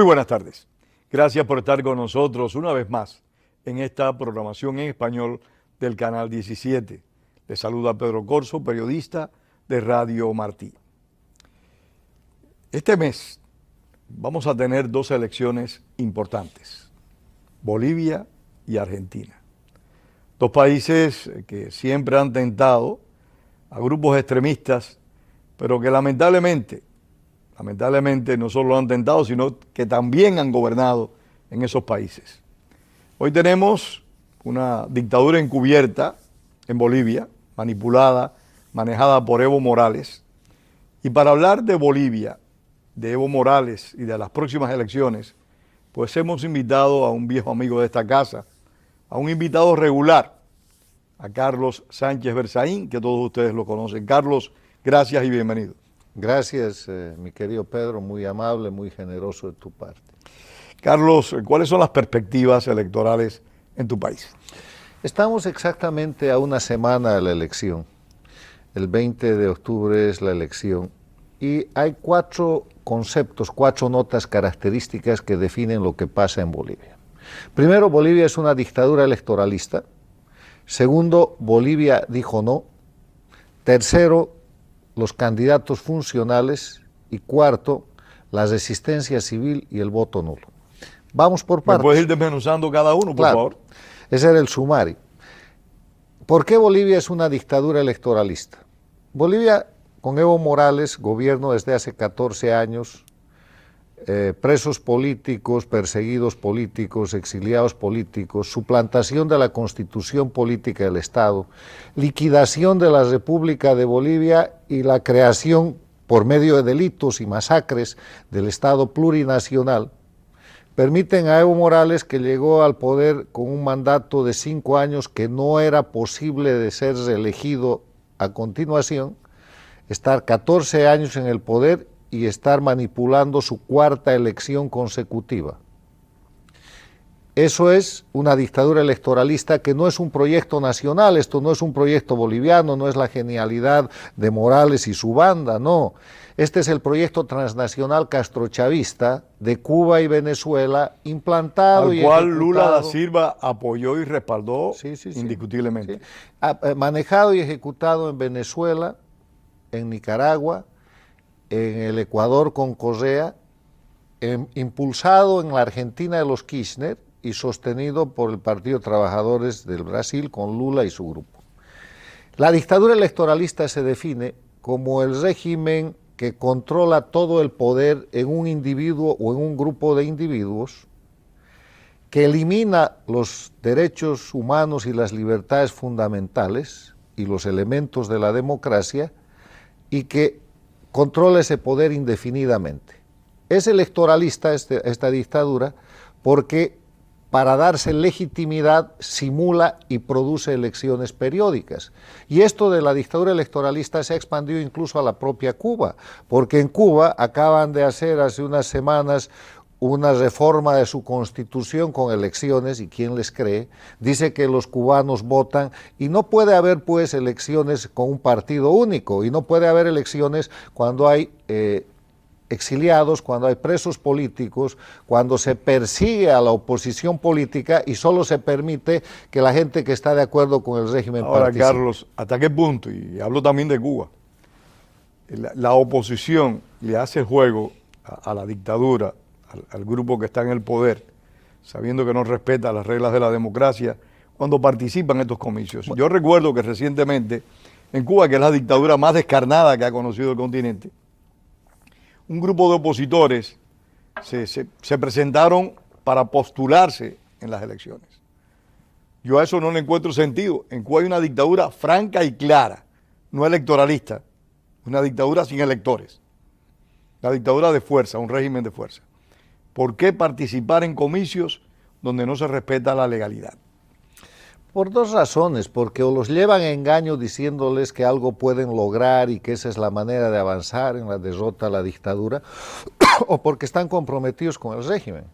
Muy buenas tardes. Gracias por estar con nosotros una vez más en esta programación en español del Canal 17. Les saluda Pedro Corso, periodista de Radio Martí. Este mes vamos a tener dos elecciones importantes, Bolivia y Argentina. Dos países que siempre han tentado a grupos extremistas, pero que lamentablemente no solo han tentado, sino que también han gobernado en esos países. Hoy tenemos una dictadura encubierta en Bolivia, manipulada, manejada por Evo Morales. Y para hablar de Bolivia, de Evo Morales y de las próximas elecciones, pues hemos invitado a un viejo amigo de esta casa, a un invitado regular, a Carlos Sánchez Berzaín, que todos ustedes lo conocen. Carlos, gracias y bienvenido. Gracias, mi querido Pedro, muy amable, muy generoso de tu parte. Carlos, ¿cuáles son las perspectivas electorales en tu país? Estamos exactamente a una semana de la elección. El 20 de octubre es la elección y hay cuatro conceptos, cuatro notas características que definen lo que pasa en Bolivia. Primero, Bolivia es una dictadura electoralista. Segundo, Bolivia dijo no. Tercero, los candidatos funcionales. Y cuarto, la resistencia civil y el voto nulo. Vamos por partes. ¿Me puedes ir desmenuzando cada uno, por favor? Ese era el sumario. ¿Por qué Bolivia es una dictadura electoralista? Bolivia, con Evo Morales, gobierno desde hace 14 años, presos políticos, perseguidos políticos, exiliados políticos, suplantación de la constitución política del Estado, liquidación de la República de Bolivia y la creación, por medio de delitos y masacres, del Estado plurinacional, permiten a Evo Morales, que llegó al poder con un mandato de 5 años que no era posible de ser reelegido a continuación, estar 14 años en el poder y estar manipulando su cuarta elección consecutiva. Eso es una dictadura electoralista que no es un proyecto nacional, esto no es un proyecto boliviano, no es la genialidad de Morales y su banda, no. Este es el proyecto transnacional castrochavista de Cuba y Venezuela, implantado y ejecutado. Al cual ejecutado. Lula da Silva apoyó y respaldó indiscutiblemente. Sí. Manejado y ejecutado en Venezuela, en Nicaragua, en el Ecuador con Correa, impulsado en la Argentina de los Kirchner y sostenido por el Partido de Trabajadores del Brasil con Lula y su grupo. La dictadura electoralista se define como el régimen que controla todo el poder en un individuo o en un grupo de individuos, que elimina los derechos humanos y las libertades fundamentales y los elementos de la democracia y que controla ese poder indefinidamente. Es electoralista esta dictadura porque para darse legitimidad simula y produce elecciones periódicas. Y esto de la dictadura electoralista se ha expandido incluso a la propia Cuba, porque en Cuba acaban de hacer hace unas semanas una reforma de su constitución con elecciones, y quién les cree, dice que los cubanos votan, y no puede haber pues elecciones con un partido único, y no puede haber elecciones cuando hay exiliados, cuando hay presos políticos, cuando se persigue a la oposición política y solo se permite que la gente que está de acuerdo con el régimen participe. Ahora, Carlos, ¿hasta qué punto? Y hablo también de Cuba. La oposición le hace juego a la dictadura, al grupo que está en el poder, sabiendo que no respeta las reglas de la democracia, cuando participan en estos comicios. Yo recuerdo que recientemente en Cuba, que es la dictadura más descarnada que ha conocido el continente, un grupo de opositores se presentaron para postularse en las elecciones. Yo a eso no le encuentro sentido. En Cuba hay una dictadura franca y clara, no electoralista, una dictadura sin electores, la dictadura de fuerza, un régimen de fuerza. ¿Por qué participar en comicios donde no se respeta la legalidad? Por dos razones, porque o los llevan a engaño diciéndoles que algo pueden lograr y que esa es la manera de avanzar en la derrota a la dictadura, o porque están comprometidos con el régimen.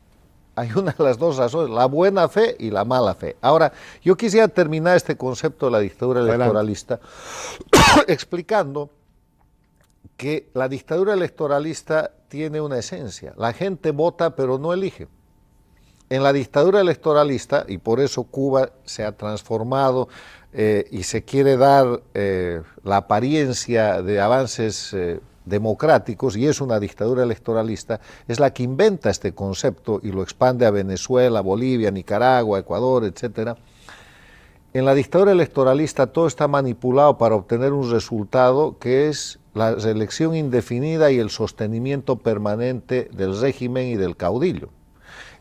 Hay una de las dos razones, la buena fe y la mala fe. Ahora, yo quisiera terminar este concepto de la dictadura electoralista explicando que la dictadura electoralista tiene una esencia. La gente vota pero no elige. En la dictadura electoralista, y por eso Cuba se ha transformado y se quiere dar la apariencia de avances democráticos, y es una dictadura electoralista, es la que inventa este concepto y lo expande a Venezuela, Bolivia, Nicaragua, Ecuador, etcétera. En la dictadura electoralista todo está manipulado para obtener un resultado que es la reelección indefinida y el sostenimiento permanente del régimen y del caudillo.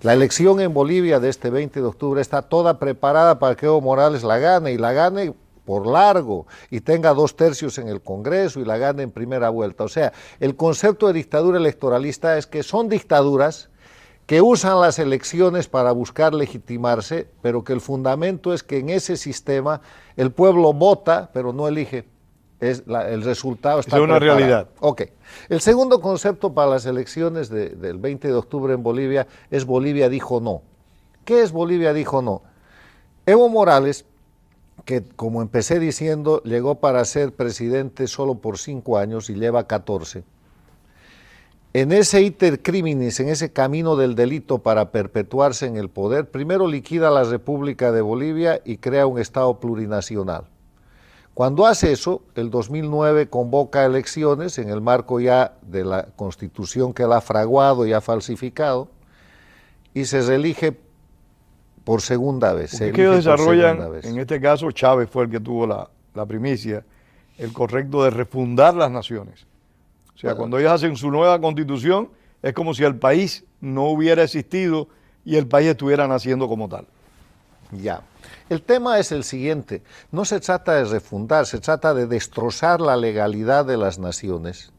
La elección en Bolivia de este 20 de octubre está toda preparada para que Evo Morales la gane, y la gane por largo, y tenga 2/3 en el Congreso y la gane en primera vuelta. O sea, el concepto de dictadura electoralista es que son dictaduras que usan las elecciones para buscar legitimarse, pero que el fundamento es que en ese sistema el pueblo vota, pero no elige. El resultado está preparado. Es una realidad. Ok. El segundo concepto para las elecciones del 20 de octubre en Bolivia es Bolivia dijo no. ¿Qué es Bolivia dijo no? Evo Morales, que como empecé diciendo, llegó para ser presidente solo por 5 años y lleva 14. En ese iter criminis, en ese camino del delito para perpetuarse en el poder, primero liquida la República de Bolivia y crea un Estado plurinacional. Cuando hace eso, el 2009 convoca elecciones en el marco ya de la Constitución que él ha fraguado y ha falsificado, y se reelige por segunda vez. ¿Por qué ellos desarrollan, en este caso Chávez fue el que tuvo la primicia, el correcto de refundar las naciones? O sea, cuando ellos hacen su nueva constitución, es como si el país no hubiera existido y el país estuviera naciendo como tal. Ya. El tema es el siguiente, no se trata de refundar, se trata de destrozar la legalidad de las naciones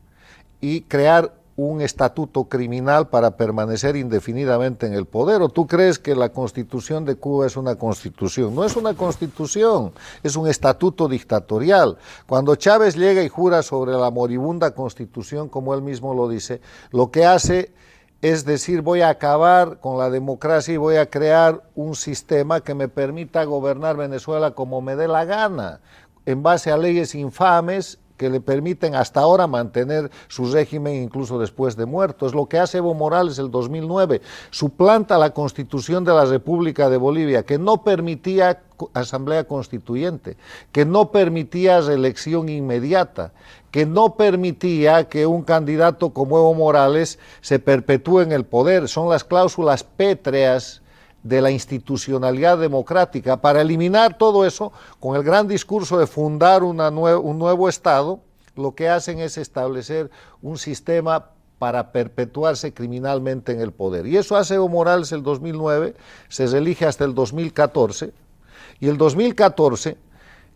y crear un estatuto criminal para permanecer indefinidamente en el poder. ¿O tú crees que la Constitución de Cuba es una constitución? No es una constitución, es un estatuto dictatorial. Cuando Chávez llega y jura sobre la moribunda Constitución, como él mismo lo dice, lo que hace es decir, voy a acabar con la democracia y voy a crear un sistema que me permita gobernar Venezuela como me dé la gana, en base a leyes infames que le permiten hasta ahora mantener su régimen incluso después de muerto. Es lo que hace Evo Morales el 2009, suplanta la Constitución de la República de Bolivia, que no permitía asamblea constituyente, que no permitía reelección inmediata, que no permitía que un candidato como Evo Morales se perpetúe en el poder. Son las cláusulas pétreas de la institucionalidad democrática. Para eliminar todo eso, con el gran discurso de fundar un nuevo Estado, lo que hacen es establecer un sistema para perpetuarse criminalmente en el poder. Y eso hace Evo Morales el 2009, se reelige hasta el 2014, y el 2014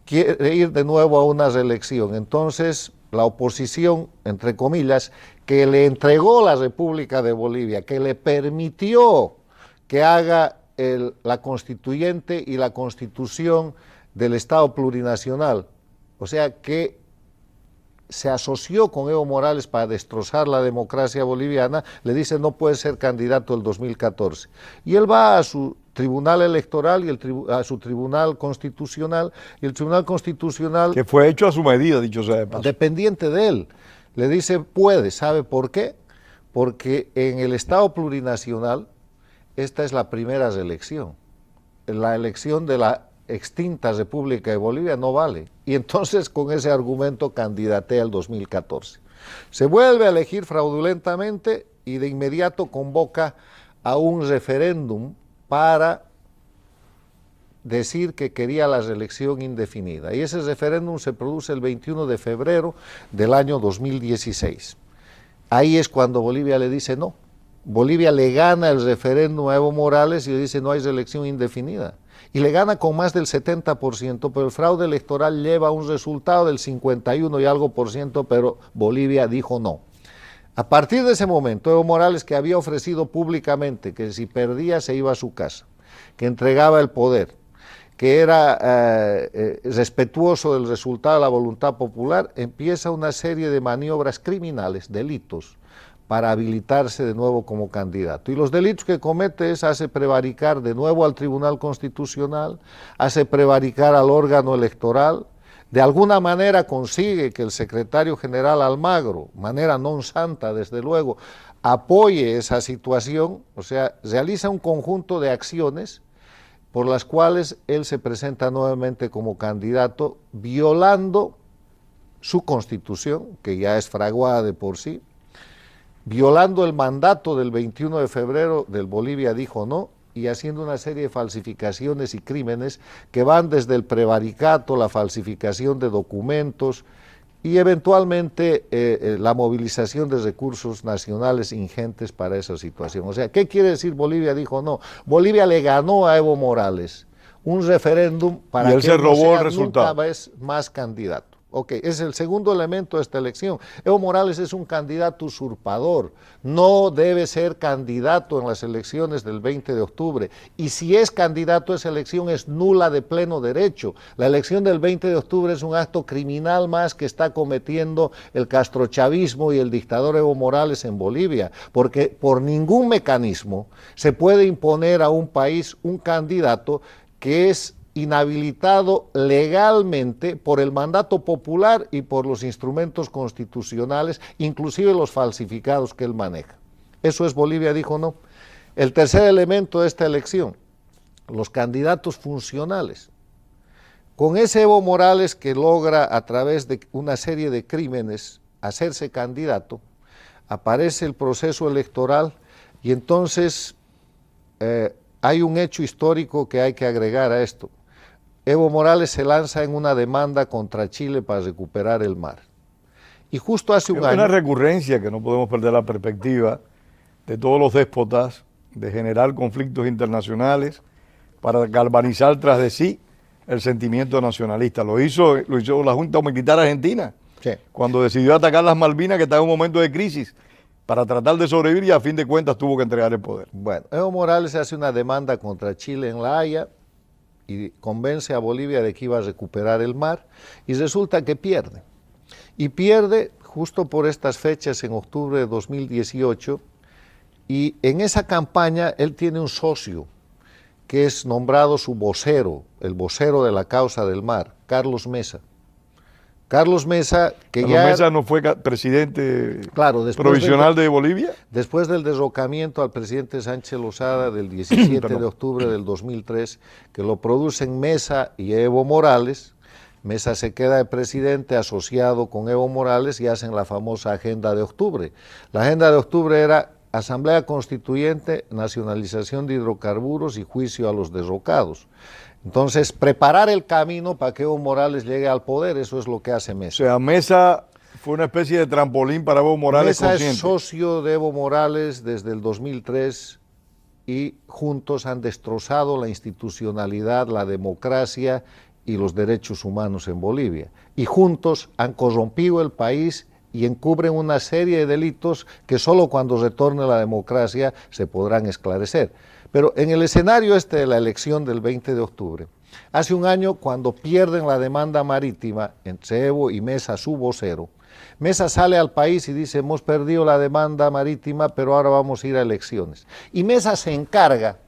quiere ir de nuevo a una reelección. Entonces, la oposición, entre comillas, que le entregó la República de Bolivia, que le permitió que haga la constituyente y la constitución del Estado plurinacional, o sea que se asoció con Evo Morales para destrozar la democracia boliviana, le dice no puede ser candidato el 2014. Y él va a su tribunal electoral y a su tribunal constitucional, y el tribunal constitucional... Que fue hecho a su medida, dicho sea de paso. Dependiente de él. Le dice puede, ¿sabe por qué? Porque en el Estado plurinacional esta es la primera reelección. La elección de la extinta República de Bolivia no vale. Y entonces con ese argumento candidatea el 2014. Se vuelve a elegir fraudulentamente y de inmediato convoca a un referéndum para decir que quería la reelección indefinida. Y ese referéndum se produce el 21 de febrero del año 2016. Ahí es cuando Bolivia le dice no. Bolivia le gana el referéndum a Evo Morales y le dice no hay reelección indefinida. Y le gana con más del 70%, pero el fraude electoral lleva un resultado del 51 y algo por ciento, pero Bolivia dijo no. A partir de ese momento, Evo Morales, que había ofrecido públicamente que si perdía se iba a su casa, que entregaba el poder, que era respetuoso del resultado de la voluntad popular, empieza una serie de maniobras criminales, delitos, para habilitarse de nuevo como candidato. Y los delitos que comete es, hace prevaricar de nuevo al Tribunal Constitucional, hace prevaricar al órgano electoral, de alguna manera consigue que el secretario general Almagro, manera non santa desde luego, apoye esa situación, o sea, realiza un conjunto de acciones por las cuales él se presenta nuevamente como candidato, violando su constitución, que ya es fraguada de por sí, violando el mandato del 21 de febrero del Bolivia dijo no, y haciendo una serie de falsificaciones y crímenes que van desde el prevaricato, la falsificación de documentos y eventualmente la movilización de recursos nacionales ingentes para esa situación. O sea, ¿qué quiere decir Bolivia dijo no? Bolivia le ganó a Evo Morales un referéndum para que él no sea nunca más candidato. Ok, es el segundo elemento de esta elección. Evo Morales es un candidato usurpador, no debe ser candidato en las elecciones del 20 de octubre, y si es candidato esa elección es nula de pleno derecho. La elección del 20 de octubre es un acto criminal más que está cometiendo el castrochavismo y el dictador Evo Morales en Bolivia, porque por ningún mecanismo se puede imponer a un país un candidato que es inhabilitado legalmente por el mandato popular y por los instrumentos constitucionales, inclusive los falsificados que él maneja. Eso es Bolivia, dijo no. El tercer elemento de esta elección, los candidatos funcionales. Con ese Evo Morales que logra a través de una serie de crímenes hacerse candidato, aparece el proceso electoral y entonces hay un hecho histórico que hay que agregar a esto. Evo Morales se lanza en una demanda contra Chile para recuperar el mar. Y justo hace un año... Es una recurrencia que no podemos perder la perspectiva de todos los déspotas de generar conflictos internacionales para galvanizar tras de sí el sentimiento nacionalista. Lo hizo la Junta Militar Argentina, sí, cuando decidió atacar las Malvinas, que estaba en un momento de crisis, para tratar de sobrevivir, y a fin de cuentas tuvo que entregar el poder. Bueno, Evo Morales hace una demanda contra Chile en La Haya y convence a Bolivia de que iba a recuperar el mar, y resulta que pierde. Y pierde justo por estas fechas, en octubre de 2018, y en esa campaña él tiene un socio que es nombrado su vocero, el vocero de la causa del mar, Carlos Mesa. Carlos Mesa, que Carlos Mesa no fue presidente, claro, provisional de Bolivia. Después del derrocamiento al presidente Sánchez Lozada del 17 de octubre del 2003, que lo producen Mesa y Evo Morales. Mesa se queda de presidente asociado con Evo Morales y hacen la famosa Agenda de Octubre. La Agenda de Octubre era Asamblea Constituyente, nacionalización de hidrocarburos y juicio a los derrocados. Entonces, preparar el camino para que Evo Morales llegue al poder, eso es lo que hace Mesa. O sea, Mesa fue una especie de trampolín para Evo Morales. Mesa es socio de Evo Morales desde el 2003 y juntos han destrozado la institucionalidad, la democracia y los derechos humanos en Bolivia. Y juntos han corrompido el país y encubren una serie de delitos que solo cuando retorne la democracia se podrán esclarecer. Pero en el escenario de la elección del 20 de octubre, hace un año cuando pierden la demanda marítima entre Evo y Mesa, su vocero, Mesa sale al país y dice, hemos perdido la demanda marítima, pero ahora vamos a ir a elecciones. Y Mesa se encarga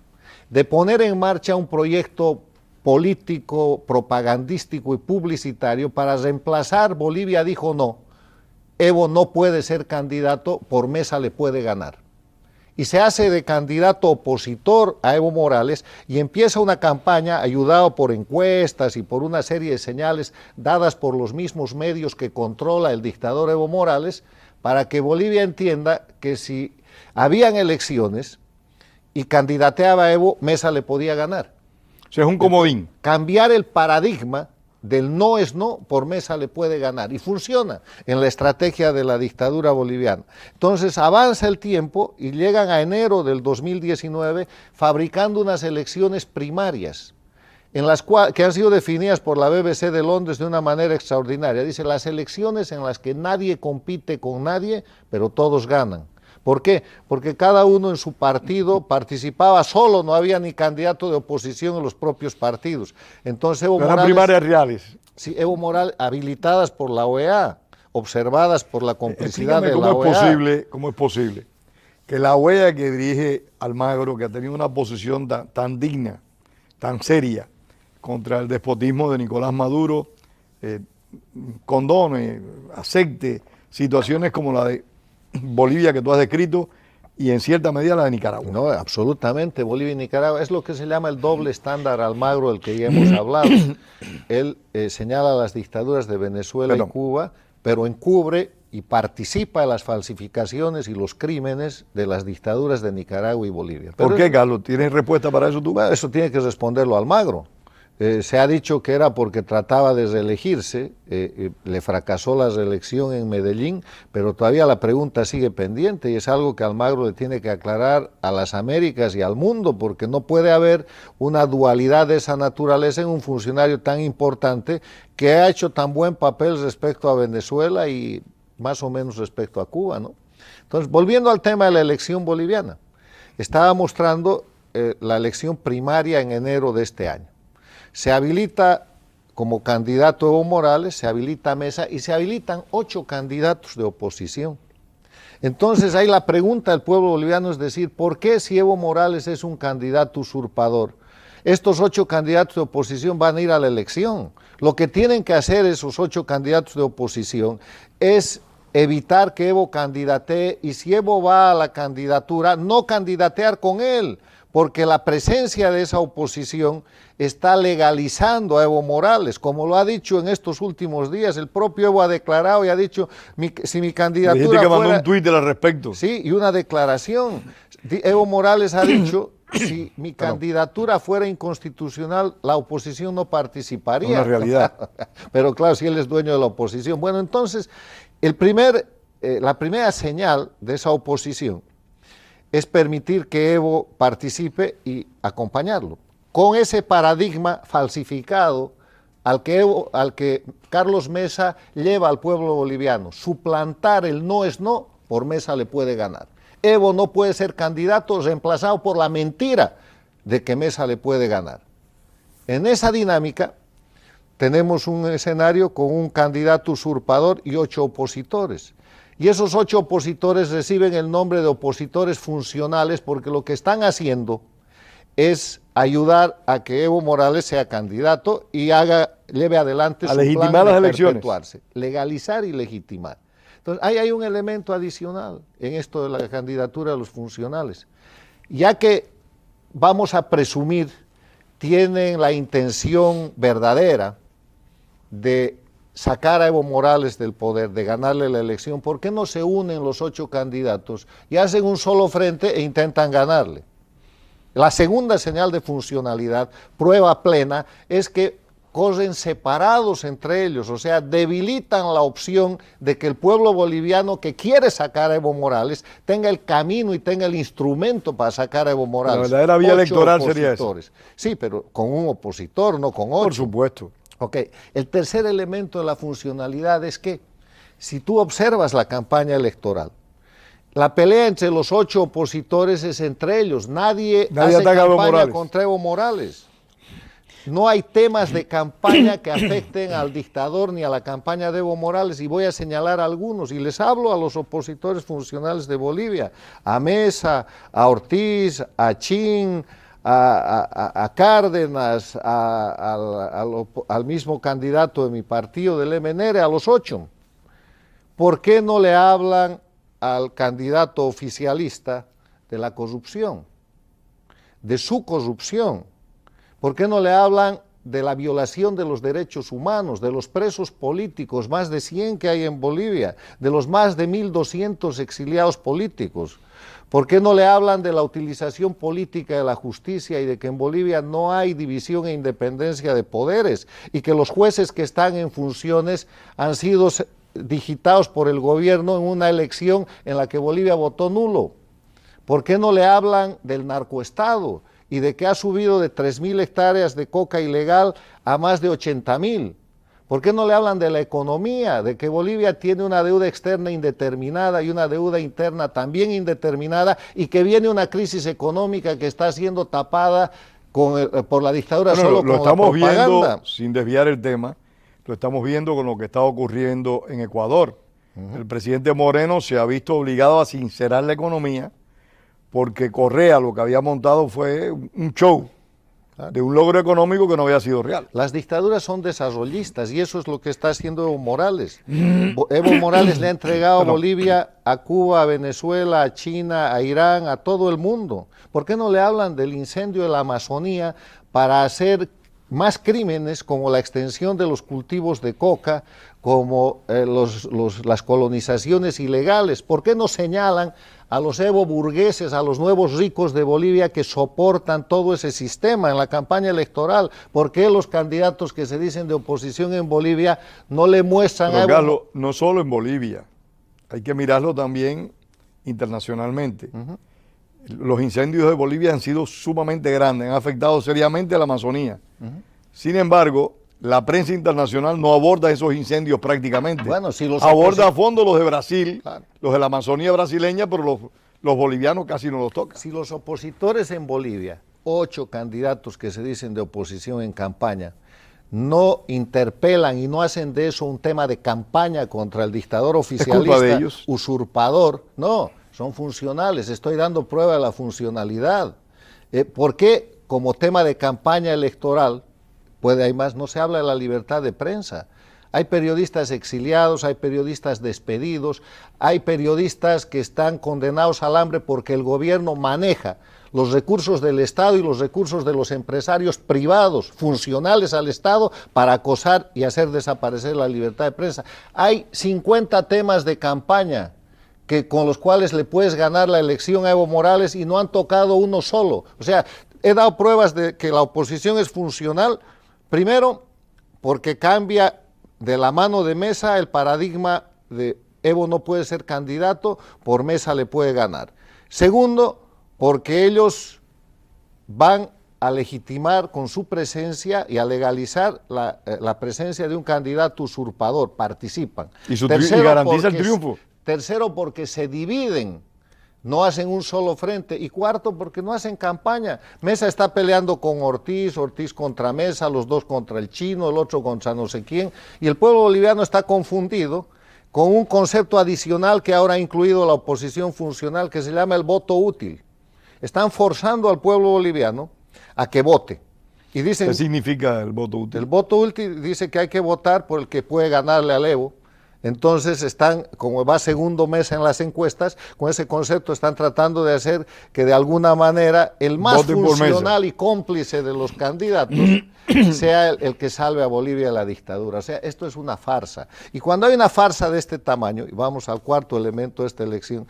de poner en marcha un proyecto político, propagandístico y publicitario para reemplazar Bolivia dijo no. Evo no puede ser candidato, por Mesa le puede ganar. Y se hace de candidato opositor a Evo Morales y empieza una campaña ayudado por encuestas y por una serie de señales dadas por los mismos medios que controla el dictador Evo Morales para que Bolivia entienda que si habían elecciones y candidateaba a Evo, Mesa le podía ganar. O sea, es un comodín. Cambiar el paradigma del no es no, por Mesa le puede ganar. Y funciona en la estrategia de la dictadura boliviana. Entonces avanza el tiempo y llegan a enero del 2019 fabricando unas elecciones primarias en las que han sido definidas por la BBC de Londres de una manera extraordinaria. Dice, las elecciones en las que nadie compite con nadie, pero todos ganan. ¿Por qué? Porque cada uno en su partido participaba solo, no había ni candidato de oposición en los propios partidos. Entonces Evo Morales... Eran primarias reales. Sí, Evo Morales, habilitadas por la OEA, observadas por la complicidad de la OEA. ¿Cómo es posible que la OEA que dirige Almagro, que ha tenido una posición tan digna, tan seria, contra el despotismo de Nicolás Maduro, condone, acepte situaciones como la de Bolivia que tú has descrito y en cierta medida la de Nicaragua. No, absolutamente. Bolivia y Nicaragua es lo que se llama el doble estándar Almagro, del que ya hemos hablado. Él señala las dictaduras de Venezuela y Cuba, pero encubre y participa en las falsificaciones y los crímenes de las dictaduras de Nicaragua y Bolivia. ¿Por qué, Carlos? ¿Tienes respuesta para eso tú? Bueno, eso tiene que responderlo Almagro. Se ha dicho que era porque trataba de reelegirse, le fracasó la reelección en Medellín, pero todavía la pregunta sigue pendiente y es algo que Almagro le tiene que aclarar a las Américas y al mundo, porque no puede haber una dualidad de esa naturaleza en un funcionario tan importante que ha hecho tan buen papel respecto a Venezuela y más o menos respecto a Cuba, ¿no? Entonces, volviendo al tema de la elección boliviana, estaba mostrando la elección primaria en enero de este año. Se habilita como candidato Evo Morales, se habilita Mesa y se habilitan 8 candidatos de oposición. Entonces ahí la pregunta del pueblo boliviano es decir, ¿por qué si Evo Morales es un candidato usurpador, estos 8 candidatos de oposición van a ir a la elección? Lo que tienen que hacer esos 8 candidatos de oposición es evitar que Evo candidatee y si Evo va a la candidatura, no candidatear con él, porque la presencia de esa oposición está legalizando a Evo Morales, como lo ha dicho en estos últimos días. El propio Evo ha declarado y ha dicho, si mi candidatura dijiste que mandó fuera... un tuit al respecto. Sí, y una declaración. Evo Morales ha dicho, si mi candidatura fuera inconstitucional, la oposición no participaría. Una realidad. Pero claro, si él es dueño de la oposición. Bueno, entonces, la primera señal de esa oposición es permitir que Evo participe y acompañarlo. Con ese paradigma falsificado al que Carlos Mesa lleva al pueblo boliviano, suplantar el no es no, por Mesa le puede ganar. Evo no puede ser candidato reemplazado por la mentira de que Mesa le puede ganar. En esa dinámica tenemos un escenario con un candidato usurpador y 8 opositores. Y esos 8 opositores reciben el nombre de opositores funcionales porque lo que están haciendo es ayudar a que Evo Morales sea candidato y lleve adelante su plan de perpetuarse, legalizar y legitimar. Entonces, ahí hay un elemento adicional en esto de la candidatura de los funcionales. Ya que vamos a presumir tienen la intención verdadera de sacar a Evo Morales del poder, de ganarle la elección, ¿por qué no se unen los 8 candidatos y hacen un solo frente e intentan ganarle? La segunda señal de funcionalidad, prueba plena, es que corren separados entre ellos, o sea, debilitan la opción de que el pueblo boliviano que quiere sacar a Evo Morales tenga el camino y tenga el instrumento para sacar a Evo Morales. La verdadera vía electoral sería eso. Sí, pero con un opositor, no con 8. Por supuesto. Ok, el tercer elemento de la funcionalidad es que si tú observas la campaña electoral, la pelea entre los 8 opositores es entre ellos, nadie hace campaña contra Evo Morales. No hay temas de campaña que afecten al dictador ni a la campaña de Evo Morales, y voy a señalar algunos, y les hablo a los opositores funcionales de Bolivia, a Mesa, a Ortiz, a Chin, a Cárdenas, al mismo candidato de mi partido, del MNR, a los 8. ¿Por qué no le hablan al candidato oficialista de la corrupción, de su corrupción? ¿Por qué no le hablan de la violación de los derechos humanos, de los presos políticos, más de 100 que hay en Bolivia, de los más de 1.200 exiliados políticos? ¿Por qué no le hablan de la utilización política de la justicia y de que en Bolivia no hay división e independencia de poderes y que los jueces que están en funciones han sido digitados por el gobierno en una elección en la que Bolivia votó nulo? ¿Por qué no le hablan del narcoestado y de que ha subido de 3.000 hectáreas de coca ilegal a más de 80.000? ¿Por qué no le hablan de la economía, de que Bolivia tiene una deuda externa indeterminada y una deuda interna también indeterminada y que viene una crisis económica que está siendo tapada por la dictadura solo con la propaganda? Lo estamos viendo, sin desviar el tema, lo estamos viendo con lo que está ocurriendo en Ecuador. El presidente Moreno se ha visto obligado a sincerar la economía porque Correa lo que había montado fue un show de un logro económico que no había sido real. Las dictaduras son desarrollistas y eso es lo que está haciendo Evo Morales. Evo Morales le ha entregado a Bolivia, a Cuba, a Venezuela, a China, a Irán, a todo el mundo. ¿Por qué no le hablan del incendio de la Amazonía para hacer más crímenes como la extensión de los cultivos de coca, como las colonizaciones ilegales? ¿Por qué no señalan a los evo burgueses, a los nuevos ricos de Bolivia que soportan todo ese sistema en la campaña electoral? ¿Por qué los candidatos que se dicen de oposición en Bolivia no le muestran Pero, a Carlos, no solo en Bolivia, hay que mirarlo también internacionalmente. Los incendios de Bolivia han sido sumamente grandes, han afectado seriamente a la Amazonía. Sin embargo, la prensa internacional no aborda esos incendios prácticamente. Bueno, si los aborda a fondo los de Brasil, claro, los de la Amazonía brasileña, pero los bolivianos casi no los tocan. Si los opositores en Bolivia, 8 candidatos que se dicen de oposición en campaña, no interpelan y no hacen de eso un tema de campaña contra el dictador oficialista, de ellos, usurpador, no, son funcionales, estoy dando prueba de la funcionalidad. ¿Por qué como tema de campaña electoral, además no se habla de la libertad de prensa? Hay periodistas exiliados, hay periodistas despedidos, hay periodistas que están condenados al hambre porque el gobierno maneja los recursos del Estado y los recursos de los empresarios privados, funcionales al Estado, para acosar y hacer desaparecer la libertad de prensa. Hay 50 temas de campaña con los cuales le puedes ganar la elección a Evo Morales y no han tocado uno solo. O sea, he dado pruebas de que la oposición es funcional, primero porque cambia de la mano de Mesa el paradigma de Evo no puede ser candidato, por Mesa le puede ganar. Segundo, porque ellos van a legitimar con su presencia y a legalizar la presencia de un candidato usurpador, participan. Y garantiza el triunfo. Tercero, porque se dividen, no hacen un solo frente. Y cuarto, porque no hacen campaña. Mesa está peleando con Ortiz, Ortiz contra Mesa, los dos contra el chino, el otro contra no sé quién. Y el pueblo boliviano está confundido con un concepto adicional que ahora ha incluido la oposición funcional, que se llama el voto útil. Están forzando al pueblo boliviano a que vote. Y dicen, ¿qué significa el voto útil? El voto útil dice que hay que votar por el que puede ganarle al Evo. Entonces están, como va segundo mes en las encuestas, con ese concepto están tratando de hacer que de alguna manera el más funcional y cómplice de los candidatos sea el que salve a Bolivia de la dictadura. O sea, esto es una farsa. Y cuando hay una farsa de este tamaño, y vamos al cuarto elemento de esta elección,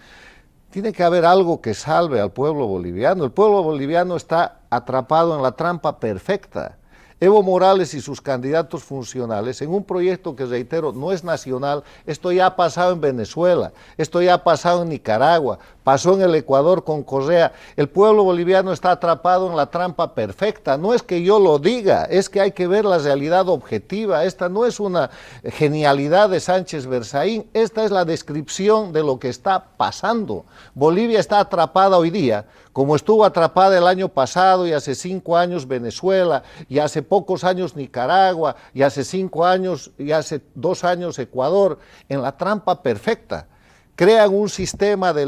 tiene que haber algo que salve al pueblo boliviano. El pueblo boliviano está atrapado en la trampa perfecta. Evo Morales y sus candidatos funcionales en un proyecto que, reitero, no es nacional. Esto ya ha pasado en Venezuela, esto ya ha pasado en Nicaragua, pasó en el Ecuador con Correa. El pueblo boliviano está atrapado en la trampa perfecta. No es que yo lo diga, es que hay que ver la realidad objetiva. Esta no es una genialidad de Sánchez Berzaín, esta es la descripción de lo que está pasando. Bolivia está atrapada hoy día, como estuvo atrapada el año pasado y hace 5 años Venezuela, y hace pocos años Nicaragua, y hace 5 años y hace 2 años Ecuador, en la trampa perfecta. Crean un sistema de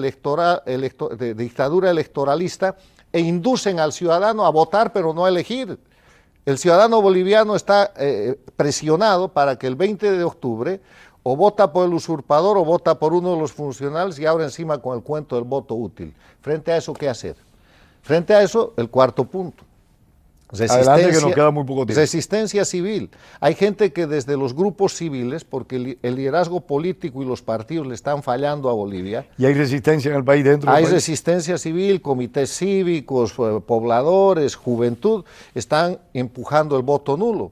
dictadura electoralista e inducen al ciudadano a votar pero no a elegir. El ciudadano boliviano está presionado para que el 20 de octubre o vota por el usurpador o vota por uno de los funcionales, y ahora encima con el cuento del voto útil. Frente a eso, ¿qué hacer? Frente a eso, el cuarto punto. Adelante, que nos queda muy poco tiempo. Resistencia civil. Hay gente que desde los grupos civiles, porque el liderazgo político y los partidos le están fallando a Bolivia. ¿Y hay resistencia en el país dentro del país? Hay resistencia civil, comités cívicos, pobladores, juventud, están empujando el voto nulo.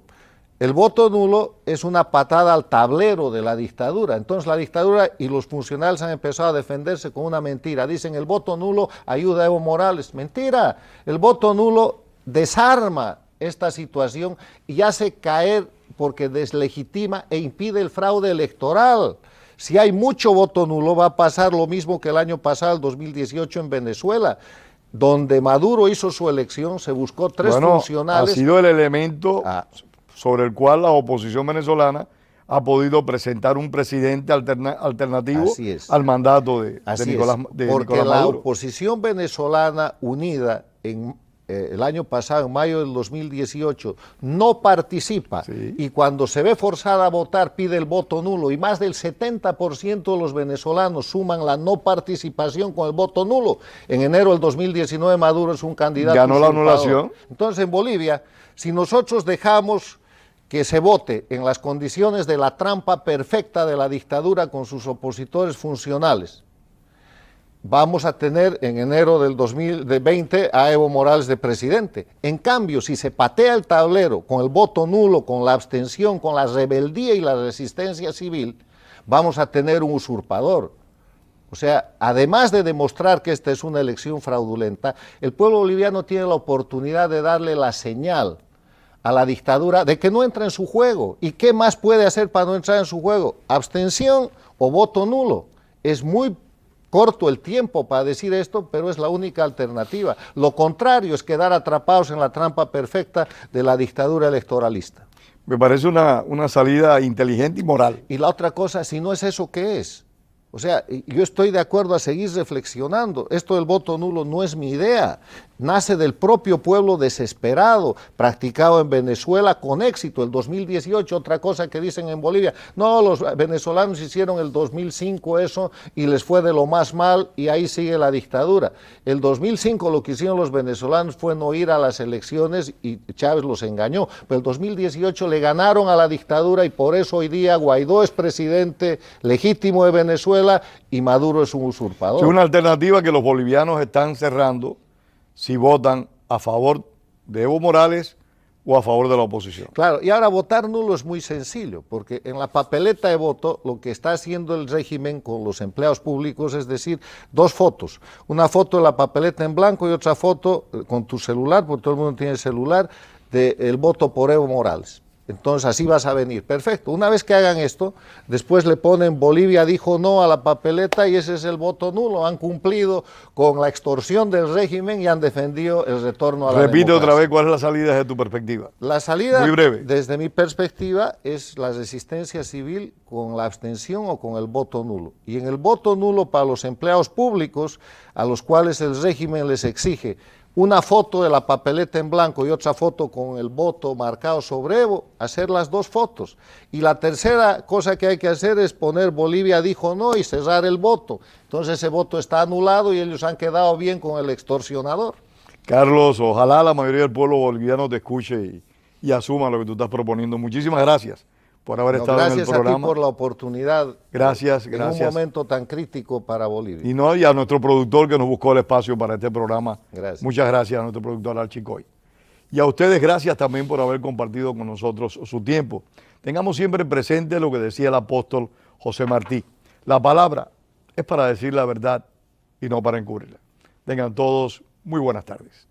El voto nulo es una patada al tablero de la dictadura. Entonces la dictadura y los funcionarios han empezado a defenderse con una mentira. Dicen el voto nulo ayuda a Evo Morales. Mentira. El voto nulo desarma esta situación y hace caer porque deslegitima e impide el fraude electoral. Si hay mucho voto nulo va a pasar lo mismo que el año pasado, el 2018 en Venezuela, donde Maduro hizo su elección, se buscó 3 funcionales. Ha sido el elemento sobre el cual la oposición venezolana ha podido presentar un presidente alternativo al mandato de Nicolás Maduro. Porque la oposición venezolana unida en el año pasado, en mayo del 2018, no participa y cuando se ve forzada a votar pide el voto nulo y más del 70% de los venezolanos suman la no participación con el voto nulo, en enero del 2019 Maduro es un candidato ganó la usurpador. anulación. Entonces en Bolivia, si nosotros dejamos que se vote en las condiciones de la trampa perfecta de la dictadura con sus opositores funcionales, vamos a tener en enero del 2020 a Evo Morales de presidente. En cambio, si se patea el tablero con el voto nulo, con la abstención, con la rebeldía y la resistencia civil, vamos a tener un usurpador. O sea, además de demostrar que esta es una elección fraudulenta, el pueblo boliviano tiene la oportunidad de darle la señal a la dictadura de que no entra en su juego. ¿Y qué más puede hacer para no entrar en su juego? Abstención o voto nulo. Es muy corto el tiempo para decir esto, pero es la única alternativa. Lo contrario es quedar atrapados en la trampa perfecta de la dictadura electoralista. Me parece una salida inteligente y moral. Y la otra cosa, si no es eso, ¿qué es? O sea, yo estoy de acuerdo a seguir reflexionando. Esto del voto nulo no es mi idea. Nace del propio pueblo desesperado, practicado en Venezuela con éxito. El 2018, otra cosa que dicen en Bolivia, no, los venezolanos hicieron el 2005 eso y les fue de lo más mal y ahí sigue la dictadura. El 2005 lo que hicieron los venezolanos fue no ir a las elecciones y Chávez los engañó. Pero el 2018 le ganaron a la dictadura y por eso hoy día Guaidó es presidente legítimo de Venezuela y Maduro es un usurpador. Es una alternativa que los bolivianos están cerrando si votan a favor de Evo Morales o a favor de la oposición. Claro, y ahora votar nulo es muy sencillo, porque en la papeleta de voto lo que está haciendo el régimen con los empleados públicos es decir, dos fotos, una foto de la papeleta en blanco y otra foto con tu celular, porque todo el mundo tiene celular, del voto por Evo Morales. Entonces así vas a venir, perfecto. Una vez que hagan esto, después le ponen Bolivia dijo no a la papeleta y ese es el voto nulo. Han cumplido con la extorsión del régimen y han defendido el retorno a la democracia. Repite otra vez cuál es la salida desde tu perspectiva. La salida, muy breve, desde mi perspectiva, es la resistencia civil con la abstención o con el voto nulo. Y en el voto nulo para los empleados públicos, a los cuales el régimen les exige una foto de la papeleta en blanco y otra foto con el voto marcado sobre Evo, hacer las dos fotos. Y la tercera cosa que hay que hacer es poner Bolivia dijo no y cerrar el voto. Entonces ese voto está anulado y ellos han quedado bien con el extorsionador. Carlos, ojalá la mayoría del pueblo boliviano te escuche y asuma lo que tú estás proponiendo. Muchísimas gracias por haber estado en el programa. Gracias a ti por la oportunidad. Gracias. En un momento tan crítico para Bolivia. Y a nuestro productor que nos buscó el espacio para este programa. Gracias. Muchas gracias a nuestro productor Archicoy. Y a ustedes gracias también por haber compartido con nosotros su tiempo. Tengamos siempre presente lo que decía el apóstol José Martí. La palabra es para decir la verdad y no para encubrirla. Tengan todos muy buenas tardes.